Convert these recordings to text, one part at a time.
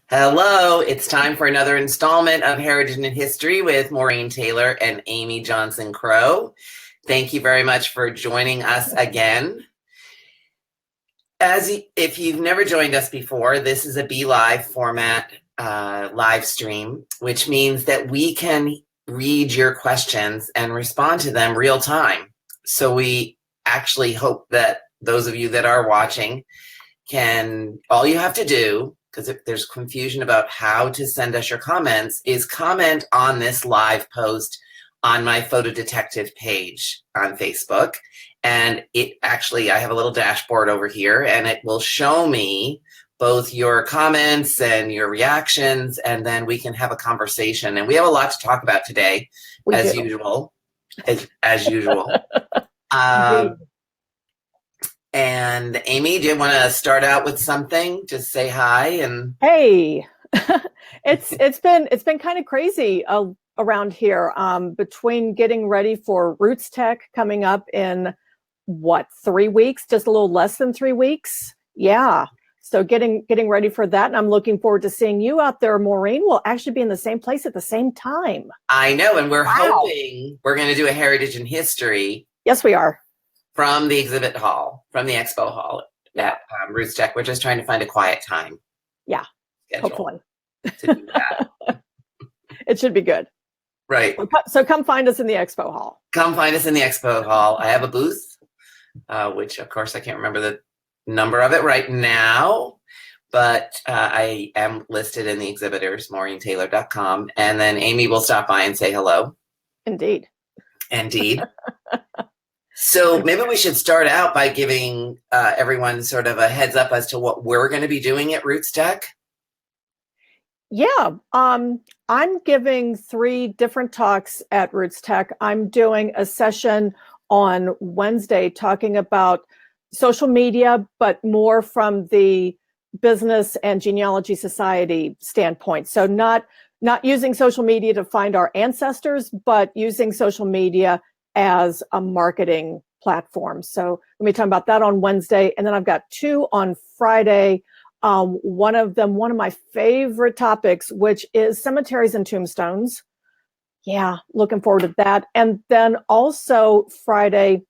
Hello, it's time for another installment of Heritage and History with Maureen Taylor and Amy Johnson Crow. Thank you very much for joining us again. If you've never joined us before, this is a Be Live format live stream, which means that we can read your questions and respond to them real time. So we actually hope that those of you that are watching all you have to do, because if there's confusion about how to send us your comments, is comment on this live post on my photo detective page on Facebook. And I have a little dashboard over here, and it will show me both your comments and your reactions, and then we can have a conversation. And we have a lot to talk about today, as usual. And Amy, do you want to start out with something? Just say hi and hey. It's been kind of crazy around here. Between getting ready for Roots Tech coming up in 3 weeks, just a little less than 3 weeks. Yeah. So getting ready for that, and I'm looking forward to seeing you out there, Maureen. We'll actually be in the same place at the same time. I know, and we're hoping we're going to do a Heritage and History. Yes, we are. From the exhibit hall, from the expo hall at Roots Tech. We're just trying to find a quiet time. Yeah, hopefully. To do that. It should be good. Right. So come find us in the expo hall. Come find us in the expo hall. I have a booth, which of course I can't remember the number of it right now, but I am listed in the exhibitors, MaureenTaylor.com. And then Amy will stop by and say hello. Indeed. So maybe we should start out by giving everyone sort of a heads up as to what we're going to be doing at Roots Tech. Yeah, I'm giving 3 different talks at Roots Tech. I'm doing a session on Wednesday talking about social media, but more from the business and genealogy society standpoint. So not using social media to find our ancestors, but using social media as a marketing platform. So let me talk about that on Wednesday. And then I've got 2 on Friday. One of my favorite topics, which is cemeteries and tombstones. Yeah, looking forward to that. And then also Friday,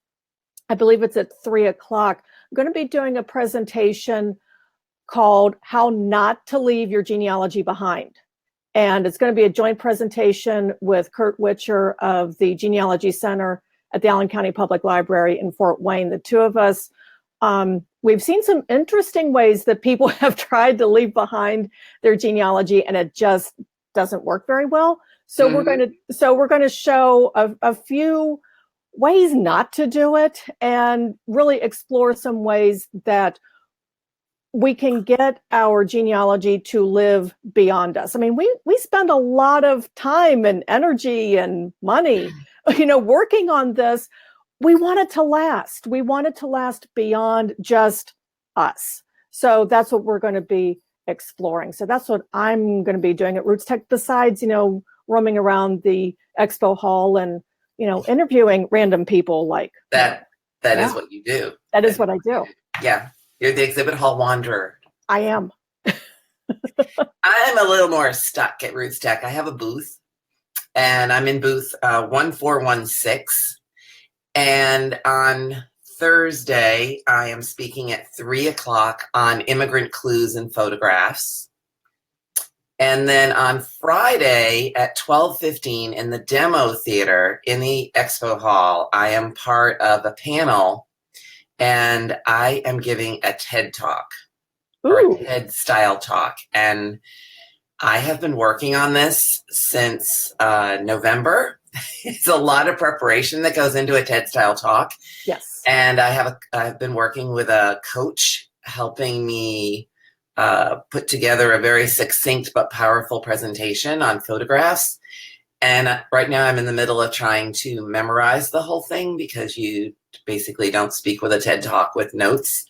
I believe it's at 3:00. I'm going to be doing a presentation called How Not to Leave Your Genealogy Behind. And it's going to be a joint presentation with Kurt Witcher of the Genealogy Center at the Allen County Public Library in Fort Wayne. The 2 of us, we've seen some interesting ways that people have tried to leave behind their genealogy, and it just doesn't work very well. So we're going to show a few ways not to do it, and really explore some ways that we can get our genealogy to live beyond us. I mean, we spend a lot of time and energy and money, working on this. We want it to last. We want it to last beyond just us. So that's what we're going to be exploring. So that's what I'm going to be doing at Roots Tech, besides, roaming around the expo hall and, interviewing random people like that. That is what you do. That is what I do. Yeah. You're the exhibit hall wanderer. I am. I'm a little more stuck at Roots Tech. I have a booth, and I'm in booth 1416. And on Thursday, I am speaking at 3:00 on immigrant clues and photographs. And then on Friday at 12:15 in the demo theater in the expo hall, I am part of a panel, and I am giving a TED talk. Or a TED style talk. And I have been working on this since November. It's a lot of preparation that goes into a TED style talk. Yes. And I've been working with a coach helping me put together a very succinct but powerful presentation on photographs. And right now I'm in the middle of trying to memorize the whole thing, because you basically don't speak with a TED talk with notes.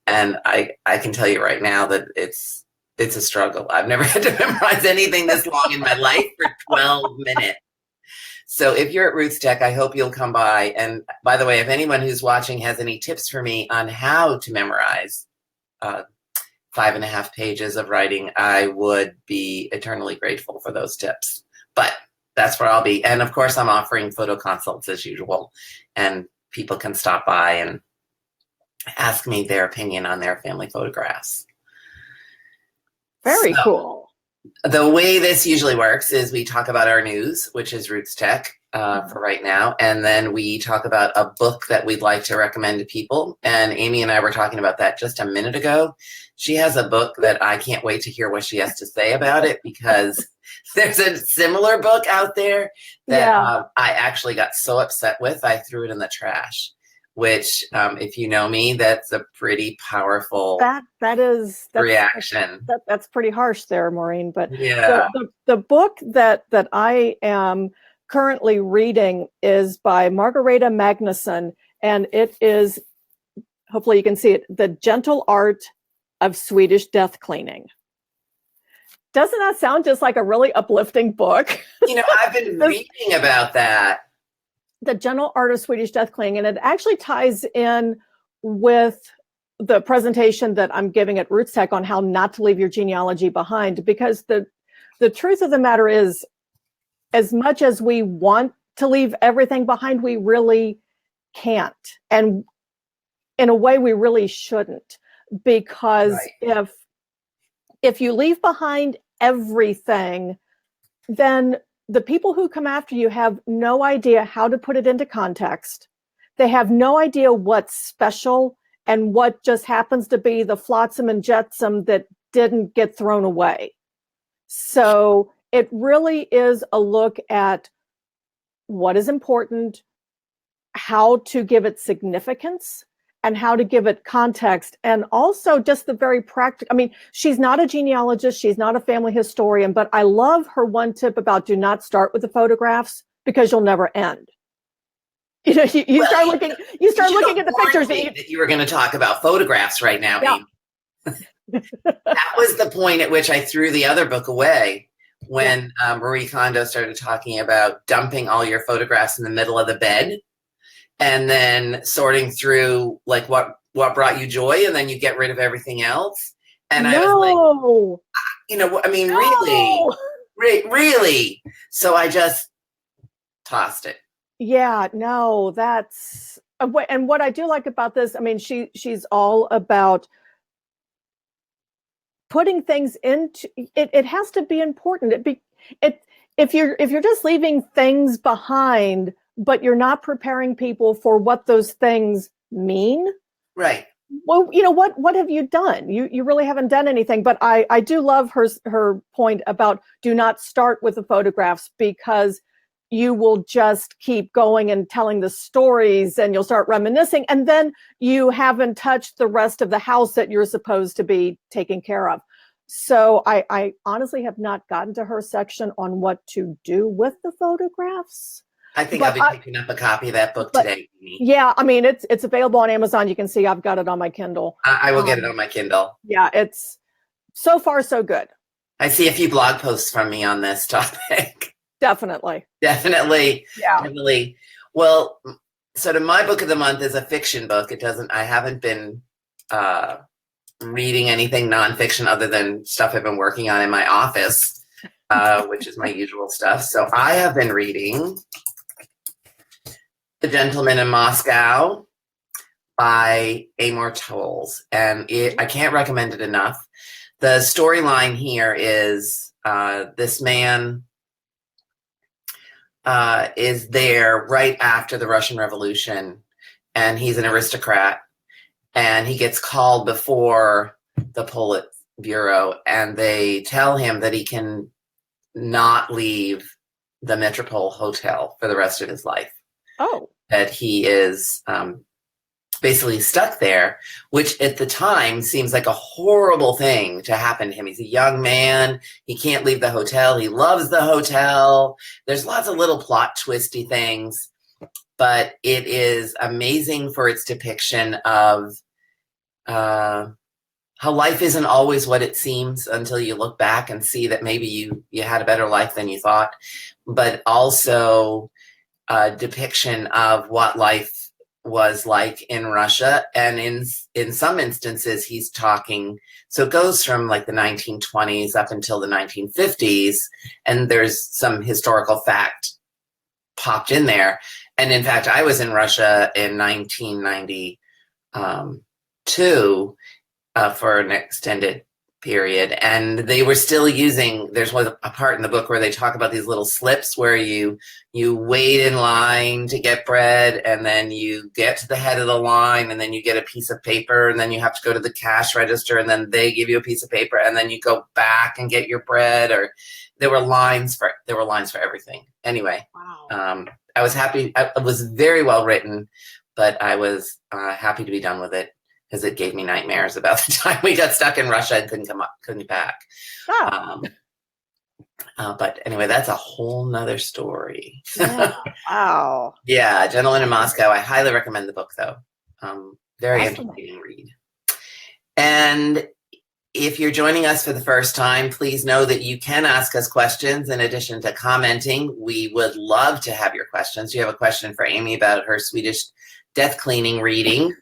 And I can tell you right now that it's a struggle. I've never had to memorize anything this long in my life for 12 minutes. So if you're at Roots Tech, I hope you'll come by. And by the way, if anyone who's watching has any tips for me on how to memorize, 5.5 pages of writing, I would be eternally grateful for those tips. But that's where I'll be. And of course, I'm offering photo consults as usual, and people can stop by and ask me their opinion on their family photographs. Very cool. The way this usually works is we talk about our news, which is Roots Tech for right now, and then we talk about a book that we'd like to recommend to people. And Amy and I were talking about that just a minute ago. She has a book that I can't wait to hear what she has to say about it, because there's a similar book out there that I actually got so upset with, I threw it in the trash. Which, if you know me, that's a pretty powerful that's reaction. That's pretty harsh there, Maureen. But yeah, the book that I am currently reading is by Margareta Magnusson, and it is, hopefully you can see it, The Gentle Art of Swedish Death Cleaning. Doesn't that sound just like a really uplifting book? You know, I've been reading about that. The Gentle Art of Swedish Death Cleaning, and it actually ties in with the presentation that I'm giving at Roots Tech on how not to leave your genealogy behind, because the truth of the matter is, as much as we want to leave everything behind, we really can't. And in a way, we really shouldn't, because if you leave behind everything, then the people who come after you have no idea how to put it into context. They have no idea what's special and what just happens to be the flotsam and jetsam that didn't get thrown away. So it really is a look at what is important, how to give it significance, and how to give it context, and also just the very practical. I mean, she's not a genealogist, she's not a family historian, but I love her one tip about do not start with the photographs, because you'll never end. You know, you start looking at the pictures. That you were going to talk about photographs right now, Amy. That was the point at which I threw the other book away, when Marie Kondo started talking about dumping all your photographs in the middle of the bed, and then sorting through like what brought you joy, and then you get rid of everything else. And I was like, you know, I mean, really. So I just tossed it. Yeah, no, that's, and what I do like about this, I mean, she's all about putting things into it. It has to be important. If you're just leaving things behind, but you're not preparing people for what those things mean. Right. Well, you know, what have you done? You really haven't done anything. But I do love her point about do not start with the photographs, because you will just keep going and telling the stories, and you'll start reminiscing, and then you haven't touched the rest of the house that you're supposed to be taking care of. So I honestly have not gotten to her section on what to do with the photographs. I think I'll be picking up a copy of that book today. Yeah, I mean, it's available on Amazon. You can see I've got it on my Kindle. I will get it on my Kindle. Yeah, it's so far so good. I see a few blog posts from me on this topic. Definitely. Yeah. Definitely. Well, so my book of the month is a fiction book. I haven't been reading anything nonfiction other than stuff I've been working on in my office, which is my usual stuff. So I have been reading The Gentleman in Moscow by Amor Towles, and I can't recommend it enough. The storyline here is this man is there right after the Russian Revolution, and he's an aristocrat, and he gets called before the Politburo, and they tell him that he can not leave the Metropole Hotel for the rest of his life. Oh. That he is basically stuck there, which at the time seems like a horrible thing to happen to him. He's a young man. He can't leave the hotel. He loves the hotel. There's lots of little plot twisty things, but it is amazing for its depiction of how life isn't always what it seems until you look back and see that maybe you had a better life than you thought, but also a depiction of what life was like in Russia, and in some instances he's talking. So it goes from like the 1920s up until the 1950s, and there's some historical fact popped in there. And in fact, I was in Russia in 1992 for an extended period, and they were still using, there's a part in the book where they talk about these little slips where you wait in line to get bread, and then you get to the head of the line, and then you get a piece of paper, and then you have to go to the cash register, and then they give you a piece of paper, and then you go back and get your bread. Or there were lines for everything. Anyway, Wow. I was happy. It was very well written, but I was happy to be done with it, because it gave me nightmares about the time we got stuck in Russia and couldn't get back. Ah. But anyway, that's a whole nother story. Yeah. Wow. Yeah, Gentleman in Moscow. I highly recommend the book, though. Very Awesome. entertaining read. And if you're joining us for the first time, please know that you can ask us questions in addition to commenting. We would love to have your questions. You have a question for Amy about her Swedish death cleaning reading.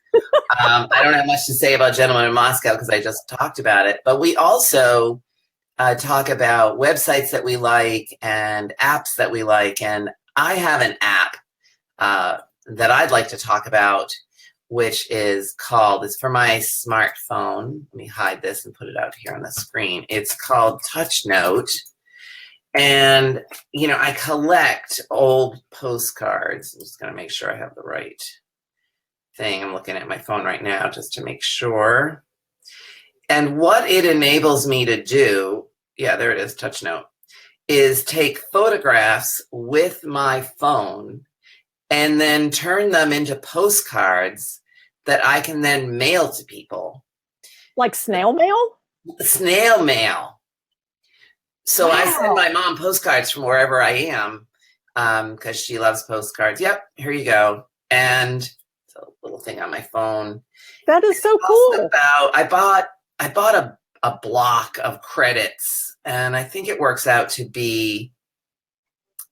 I don't have much to say about Gentleman in Moscow because I just talked about it. But we also talk about websites that we like and apps that we like. And I have an app that I'd like to talk about, which is called, it's for my smartphone. Let me hide this and put it out here on the screen. It's called TouchNote. And, you know, I collect old postcards. I'm just going to make sure I have the right thing. I'm looking at my phone right now just to make sure. And what it enables me to do, yeah, there it is, TouchNote, is take photographs with my phone and then turn them into postcards that I can then mail to people. Like snail mail? Snail mail. So Wow. I send my mom postcards from wherever I am because she loves postcards. Yep, here you go. And it's a little thing on my phone. That is so cool. I bought a block of credits, and I think it works out to be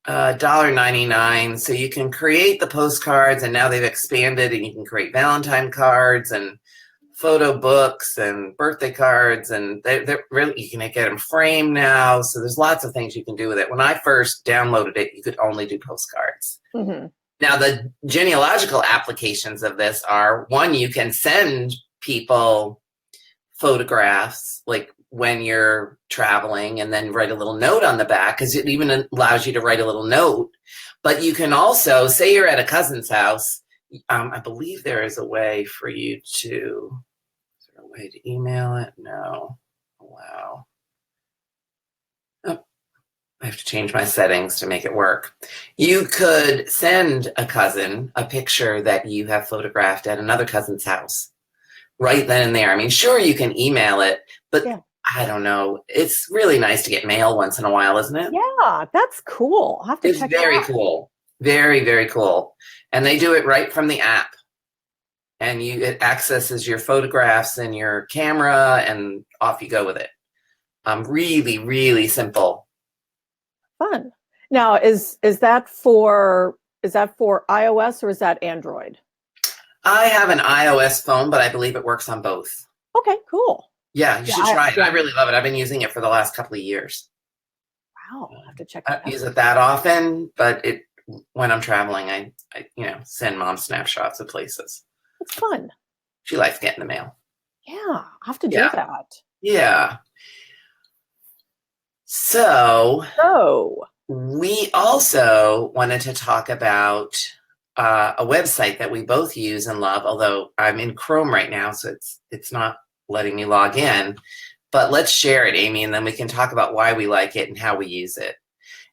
$1.99. So you can create the postcards, and now they've expanded, and you can create Valentine cards and photo books and birthday cards, and they're really, you can get them framed now. So there's lots of things you can do with it. When I first downloaded it, you could only do postcards. Mm-hmm. Now the genealogical applications of this are, one, you can send people photographs like when you're traveling, and then write a little note on the back, because it even allows you to write a little note. But you can also, say you're at a cousin's house, I believe there is a way for you to, is there a way to email it? No. Wow. Oh, I have to change my settings to make it work. You could send a cousin a picture that you have photographed at another cousin's house right then and there. I mean, sure, you can email it, but yeah. I don't know. It's really nice to get mail once in a while, isn't it? Yeah, that's cool. I'll have to check it out. It's very cool. Very, very cool. And they do it right from the app. And it accesses your photographs and your camera, and off you go with it. Really, really simple. Fun. Now, is that for iOS or is that Android? I have an iOS phone, but I believe it works on both. Okay, cool. Yeah, you should try it. I really love it. I've been using it for the last couple of years. Wow, I'll have to check it out. I don't use it that often, but when I'm traveling, I send mom snapshots of places. It's fun. She likes getting the mail. Yeah, I'll have to do that. Yeah. So we also wanted to talk about a website that we both use and love, although I'm in Chrome right now, so it's not letting me log in. But let's share it, Amy, and then we can talk about why we like it and how we use it.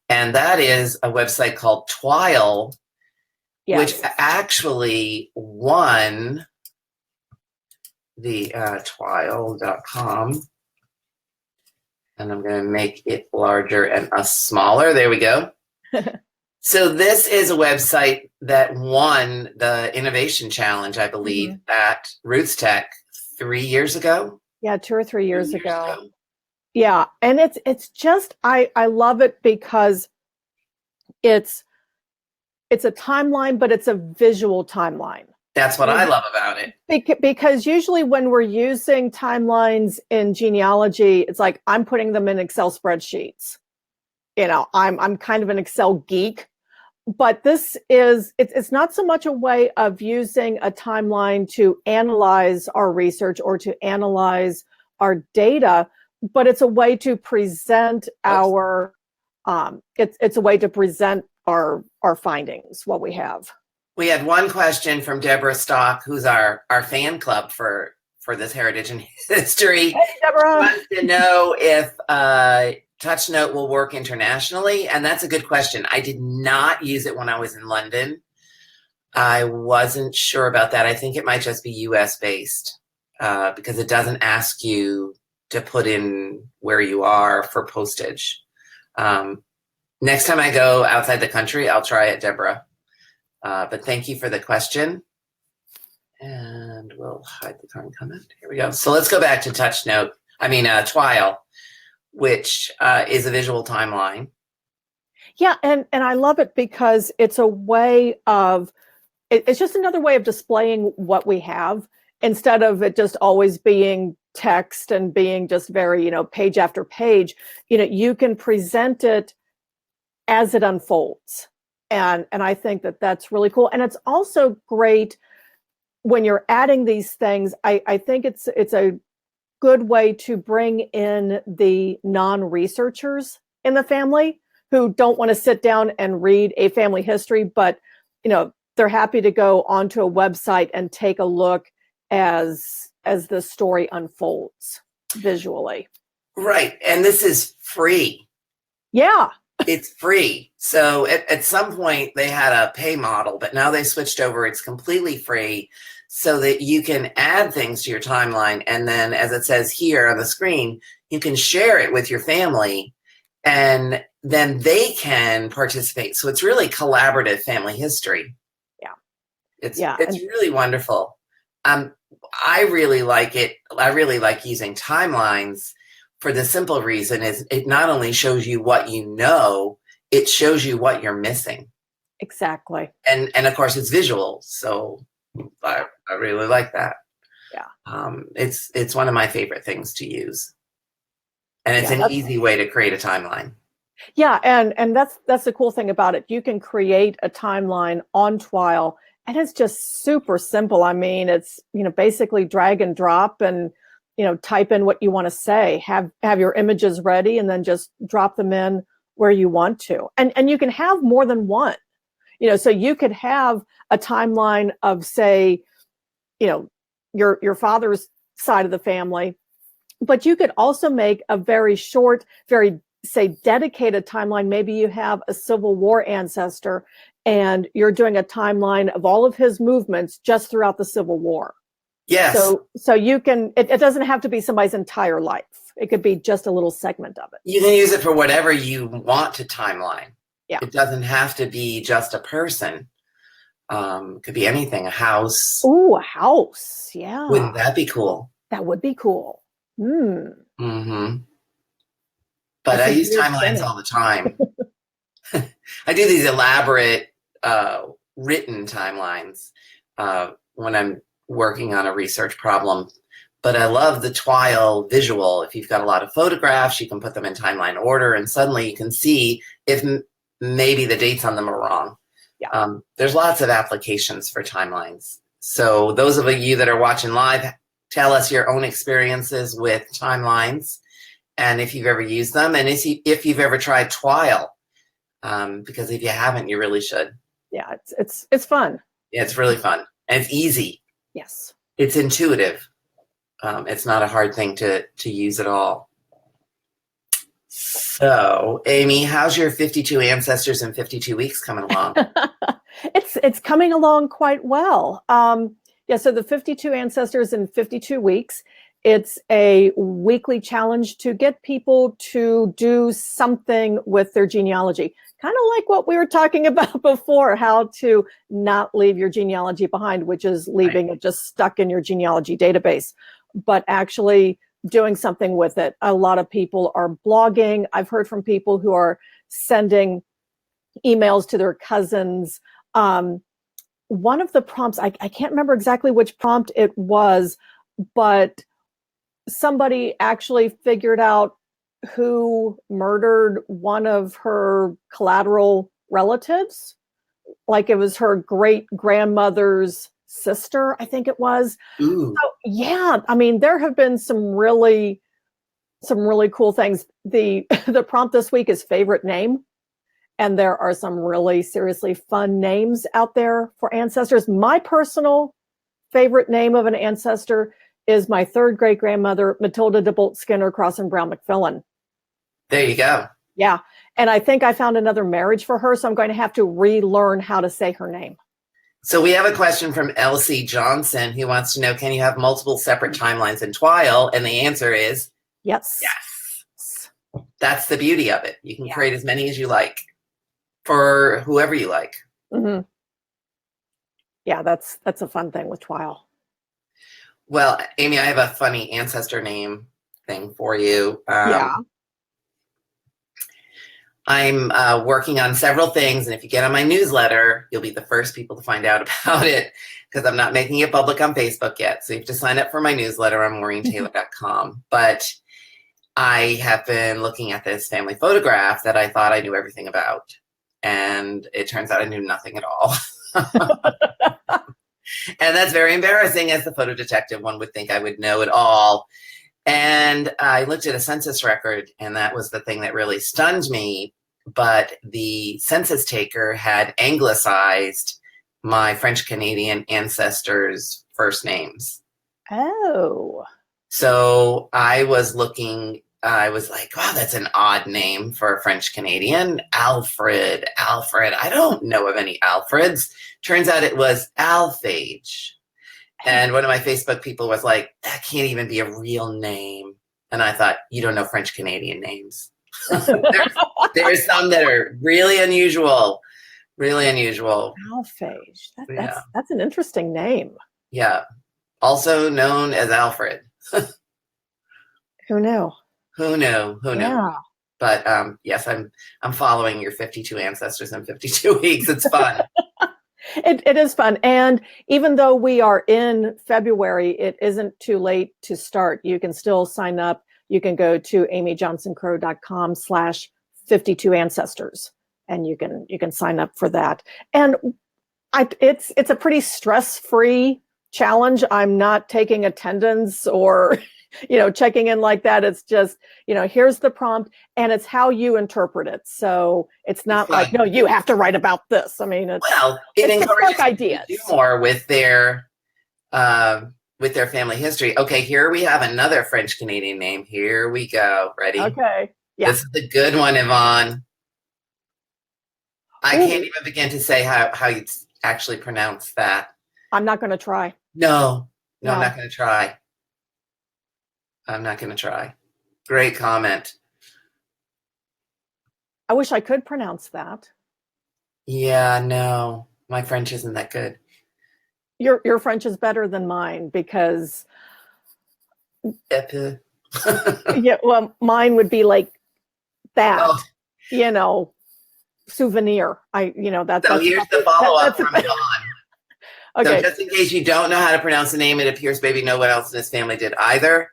And that is a website called Twile, which actually won the twile.com. And I'm going to make it larger and smaller. There we go. So this is a website that won the Innovation Challenge, I believe, at Roots Tech 3 years ago. Yeah, 2 or 3 years ago. Yeah, and it's just I love it because it's a timeline, but it's a visual timeline. That's what I love about it. Because usually when we're using timelines in genealogy, it's like I'm putting them in Excel spreadsheets. I'm kind of an Excel geek, but it's not so much a way of using a timeline to analyze our research or to analyze our data, but it's a way to present it's a way to present our findings, what we have. We had one question from Deborah Stock, who's our fan club for this Heritage and History. Hey, Deborah. She wants to know if TouchNote will work internationally, and that's a good question. I did not use it when I was in London. I wasn't sure about that. I think it might just be US based because it doesn't ask you to put in where you are for postage. Next time I go outside the country, I'll try it, Deborah. But thank you for the question. And we'll hide the current comment. Here we go. So let's go back to Twile, which is a visual timeline. Yeah, and I love it because it's a way of, it's just another way of displaying what we have instead of it just always being text and being just very, page after page. You can present it as it unfolds. And I think that that's really cool. And it's also great when you're adding these things. I think it's a good way to bring in the non-researchers in the family who don't want to sit down and read a family history, but they're happy to go onto a website and take a look as the story unfolds visually. Right. And this is free. Yeah. It's free. So at some point they had a pay model, but now they switched over. It's completely free so that you can add things to your timeline. And then, as it says here on the screen, you can share it with your family and then they can participate. So it's really collaborative family history. Yeah. It's really wonderful. I really like it. I really like using timelines for the simple reason is it not only shows you what you know, it shows you what you're missing. Exactly. And of course it's visual. So I really like that. Yeah. It's one of my favorite things to use. And it's an easy way to create a timeline. Yeah, and that's the cool thing about it. You can create a timeline on Twile and it's just super simple. I mean, it's basically drag and drop and type in what you want to say, have your images ready, and then just drop them in where you want to. And you can have more than one. So you could have a timeline of, say, your father's side of the family, but you could also make a very short, very, say, dedicated timeline. Maybe you have a Civil War ancestor and you're doing a timeline of all of his movements just throughout the Civil War. Yes. So you can, it doesn't have to be somebody's entire life. It could be just a little segment of it. You can use it for whatever you want to timeline. Yeah. It doesn't have to be just a person. It could be anything, a house. Oh, a house. Yeah. Wouldn't that be cool? That would be cool. Mm-hmm. But I use timelines all the time. I do these elaborate written timelines when I'm working on a research problem. But I love the Twile visual. If you've got a lot of photographs, you can put them in timeline order and suddenly you can see if maybe the dates on them are wrong. Yeah. There's lots of applications for timelines. So those of you that are watching live, tell us your own experiences with timelines and if you've ever used them and if you've ever tried Twile. Because if you haven't, you really should. Yeah, it's fun. Yeah, it's really fun. And it's easy. Yes. It's intuitive. It's not a hard thing to use at all. So, Amy, how's your 52 ancestors in 52 weeks coming along? It's coming along quite well. So the 52 ancestors in 52 weeks, it's a weekly challenge to get people to do something with their genealogy. Kind of like what we were talking about before, how to not leave your genealogy behind, which is leaving it just stuck in your genealogy database, but actually doing something with it. A lot of people are blogging. I've heard from people who are sending emails to their cousins. one of the prompts, I can't remember exactly which prompt it was, but somebody actually figured out who murdered one of her collateral relatives. Like it was her great grandmother's sister, I think it was. Ooh. So yeah, I mean, there have been some really cool things. The the prompt this week is favorite name. And there are some really seriously fun names out there for ancestors. My personal favorite name of an ancestor is my third great grandmother, Matilda de Bolt Skinner Cross Brown McFillan. There you go. Yeah. And I think I found another marriage for her, so I'm going to have to relearn how to say her name. So we have a question from Elsie Johnson who wants to know, can you have multiple separate timelines in Twile? And the answer is yes. Yes. That's the beauty of it. You can create as many as you like for whoever you like. Mm-hmm. Yeah, that's a fun thing with Twile. Well, Amy, I have a funny ancestor name thing for you. Yeah. I'm working on several things, and if you get on my newsletter, you'll be the first people to find out about it because I'm not making it public on Facebook yet. So you have to sign up for my newsletter on MaureenTaylor.com. But I have been looking at this family photograph that I thought I knew everything about, and it turns out I knew nothing at all. And that's very embarrassing. As the photo detective, one would think I would know it all. And I looked at a census record, and that was the thing that really stunned me. But the census taker had anglicized my French Canadian ancestors' first names. Oh. So I was looking, I was like, wow, that's an odd name for a French Canadian. Alfred. I don't know of any Alfreds. Turns out it was Alphage. And one of my Facebook people was like, that can't even be a real name. And I thought, you don't know French Canadian names. There's some that are really unusual. Really unusual. Alphage. That's an interesting name. Yeah. Also known as Alfred. Who knew? Who knew? Yeah. But yes, I'm following your 52 ancestors in 52 weeks. It's fun. It is fun. And even though we are in February, it isn't too late to start. You can still sign up. You can go to amyjohnsoncrow.com/52ancestors and you can sign up for that. And it's a pretty stress-free challenge. I'm not taking attendance or checking in like that. It's just, here's the prompt and it's how you interpret it. So it's not like, no, you have to write about this. I mean, it encourages ideas. To do more with their family history. Okay, here we have another French Canadian name. Here we go. Ready? Okay. Yeah. This is a good one, Yvonne. I can't even begin to say how you actually pronounce that. I'm not going to try. No, I'm not going to try. I'm not going to try. Great comment. I wish I could pronounce that. Yeah, no, my French isn't that good. Your French is better than mine because yeah, well, mine would be like that. Oh. Souvenir. That's so here's the follow-up from John. Okay. So just in case you don't know how to pronounce the name, it appears baby no one else in his family did either.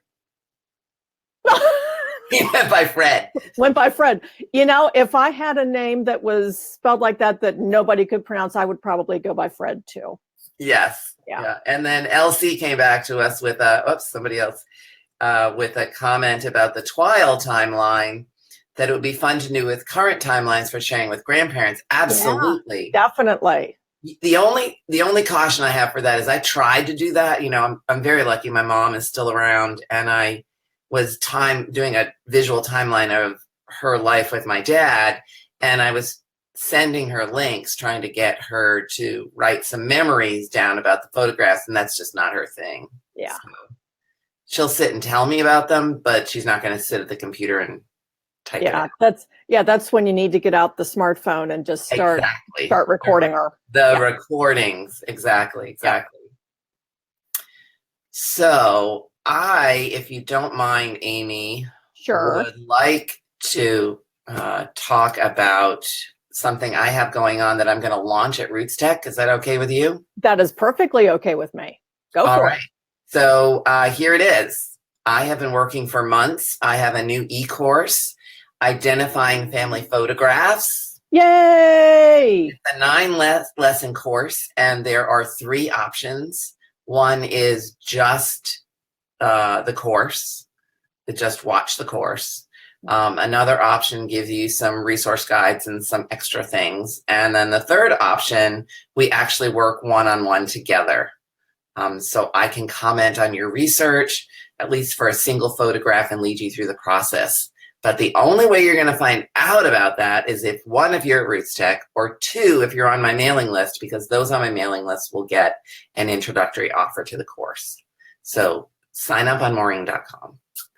He went by Fred. If I had a name that was spelled like that nobody could pronounce, I would probably go by Fred too. Yes. Yeah. And then Elsie came back to us with somebody else with a comment about the Twile timeline, that it would be fun to do with current timelines for sharing with grandparents. Absolutely. Yeah, definitely. The only caution I have for that is I tried to do that. I'm very lucky my mom is still around, and I was doing a visual timeline of her life with my dad, and I was sending her links trying to get her to write some memories down about the photographs, and that's just not her thing. Yeah. So she'll sit and tell me about them, but she's not going to sit at the computer and type it out. That's when you need to get out the smartphone and just start recording her. The recordings. Exactly. Yeah. So if you don't mind, Amy, sure, would like to talk about something I have going on that I'm going to launch at Roots Tech. Is that okay with you? That is perfectly okay with me. Go All for right. it. So here it is. I have been working for months. I have a new e-course, Identifying Family Photographs. Yay! It's a 9-lesson course, and there are 3 options. One is just the course, just watch the course. Another option gives you some resource guides and some extra things. And then the third option, we actually work one-on-one together. So I can comment on your research, at least for a single photograph, and lead you through the process. But the only way you're going to find out about that is if 1, if you're at Roots Tech, or 2, if you're on my mailing list, because those on my mailing list will get an introductory offer to the course. So sign up on Maureen.com.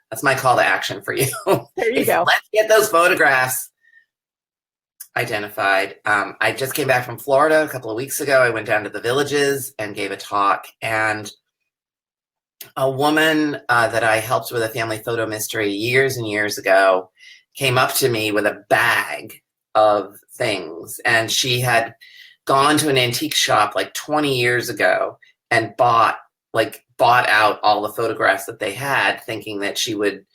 That's my call to action for you. There you go. Let's get those photographs identified. I just came back from Florida a couple of weeks ago. I went down to the Villages and gave a talk, and a woman that I helped with a family photo mystery years and years ago came up to me with a bag of things, and she had gone to an antique shop like 20 years ago and bought out all the photographs that they had, thinking that she would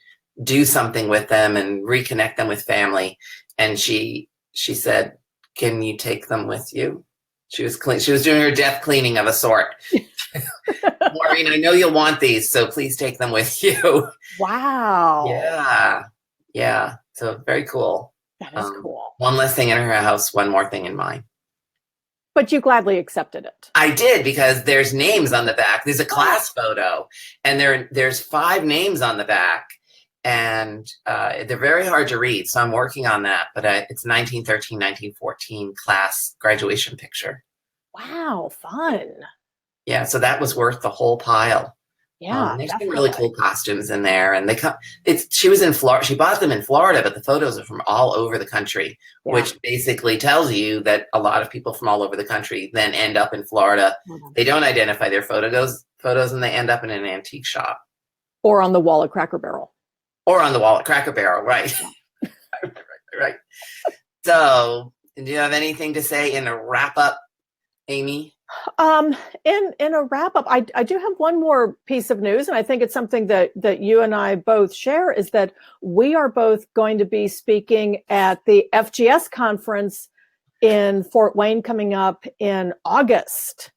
do something with them and reconnect them with family. And she said, "Can you take them with you?" She was doing her death cleaning of a sort. Maureen, I know you'll want these, so please take them with you. Wow. Yeah. So very cool. That is cool. One less thing in her house, one more thing in mine. But you gladly accepted it. I did, because there's names on the back. There's a class photo, and there's 5 names on the back, and they're very hard to read. So I'm working on that. But it's 1913, 1914 class graduation picture. Wow, fun. Yeah, so that was worth the whole pile. Yeah, there's some really cool costumes in there, and she was in Florida. She bought them in Florida, but the photos are from all over the country, which basically tells you that a lot of people from all over the country then end up in Florida. They don't identify their photos, and they end up in an antique shop, or on the wall at Cracker Barrel, right? Right. So, do you have anything to say in a wrap up, Amy? In a wrap up, I do have one more piece of news, and I think it's something that you and I both share, is that we are both going to be speaking at the FGS conference in Fort Wayne coming up in August.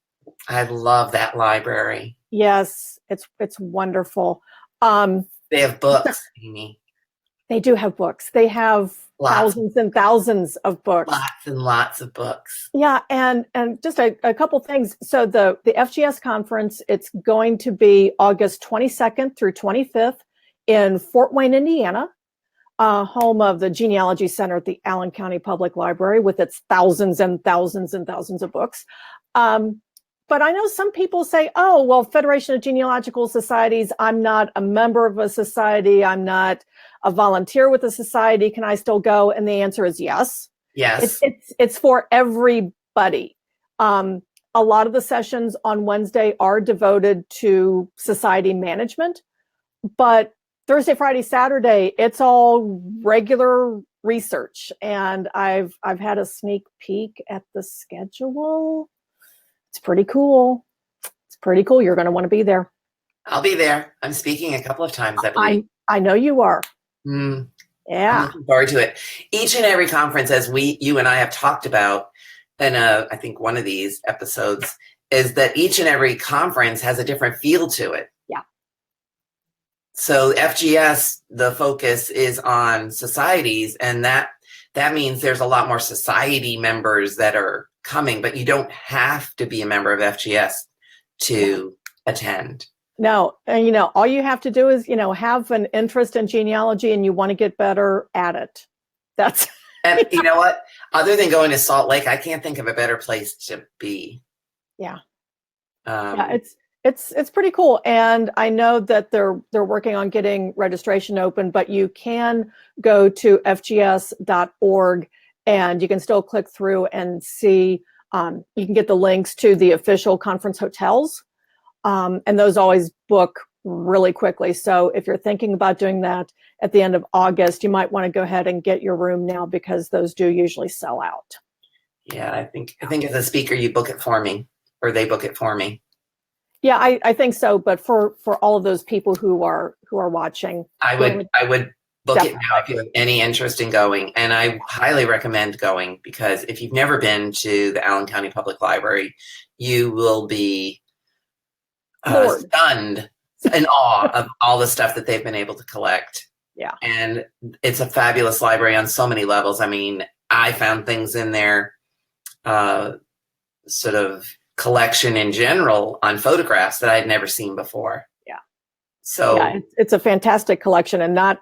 I love that library. Yes, it's wonderful. They have books, Amy. They do have books. They have thousands and thousands of books. Lots and lots of books. Yeah, and just a couple things. So the FGS conference, it's going to be August 22nd through 25th in Fort Wayne, Indiana, home of the Genealogy Center at the Allen County Public Library with its thousands and thousands and thousands of books. But I know some people say, oh, well, Federation of Genealogical Societies, I'm not a member of a society. I'm not a volunteer with a society. Can I still go? And the answer is yes. Yes. It's for everybody. A lot of the sessions on Wednesday are devoted to society management, but Thursday, Friday, Saturday, it's all regular research. And I've had a sneak peek at the schedule. It's pretty cool. You're going to want to be there. I'll be there. I'm speaking a couple of times, I believe. I know you are. Yeah. I'm looking forward to it. Each and every conference, as you and I have talked about in I think one of these episodes, is that each and every conference has a different feel to it. Yeah. So FGS, the focus is on societies, and that means there's a lot more society members that are coming, but you don't have to be a member of FGS to attend. No, and all you have to do is have an interest in genealogy, and you want to get better at it. That's and you know what? Other than going to Salt Lake, I can't think of a better place to be. Yeah. It's pretty cool, and I know that they're working on getting registration open, but you can go to fgs.org. And you can still click through and see, you can get the links to the official conference hotels. And those always book really quickly. So if you're thinking about doing that at the end of August, you might want to go ahead and get your room now, because those do usually sell out. Yeah, I think as a speaker, you book it for me, or they book it for me. Yeah, I think so. But for all of those people who are watching, I would book definitely. it now if you have any interest in going. And I highly recommend going, because if you've never been to the Allen County Public Library, you will be stunned, in awe of all the stuff that they've been able to collect. Yeah. And it's a fabulous library on so many levels. I mean, I found things in their sort of collection in general on photographs that I had never seen before. Yeah. So yeah, it's a fantastic collection, and not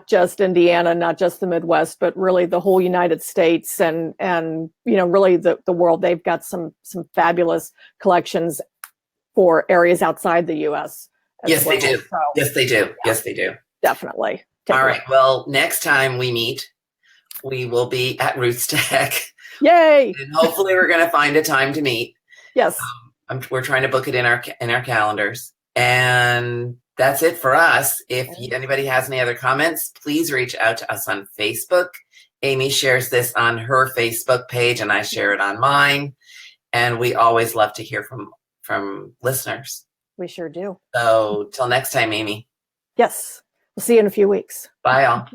just Indiana, not just the Midwest, but really the whole United States and really the world. They've got some fabulous collections for areas outside the U.S. Yes, well. they do. So, yes, they do. Yeah. Yes, they do. Definitely. All right. Well, next time we meet, we will be at Roots Tech. Yay! And hopefully we're going to find a time to meet. Yes. We're trying to book it in our calendars. And that's it for us. If anybody has any other comments, please reach out to us on Facebook. Amy shares this on her Facebook page, and I share it on mine. And we always love to hear from listeners. We sure do. So till next time, Amy. Yes. We'll see you in a few weeks. Bye, all.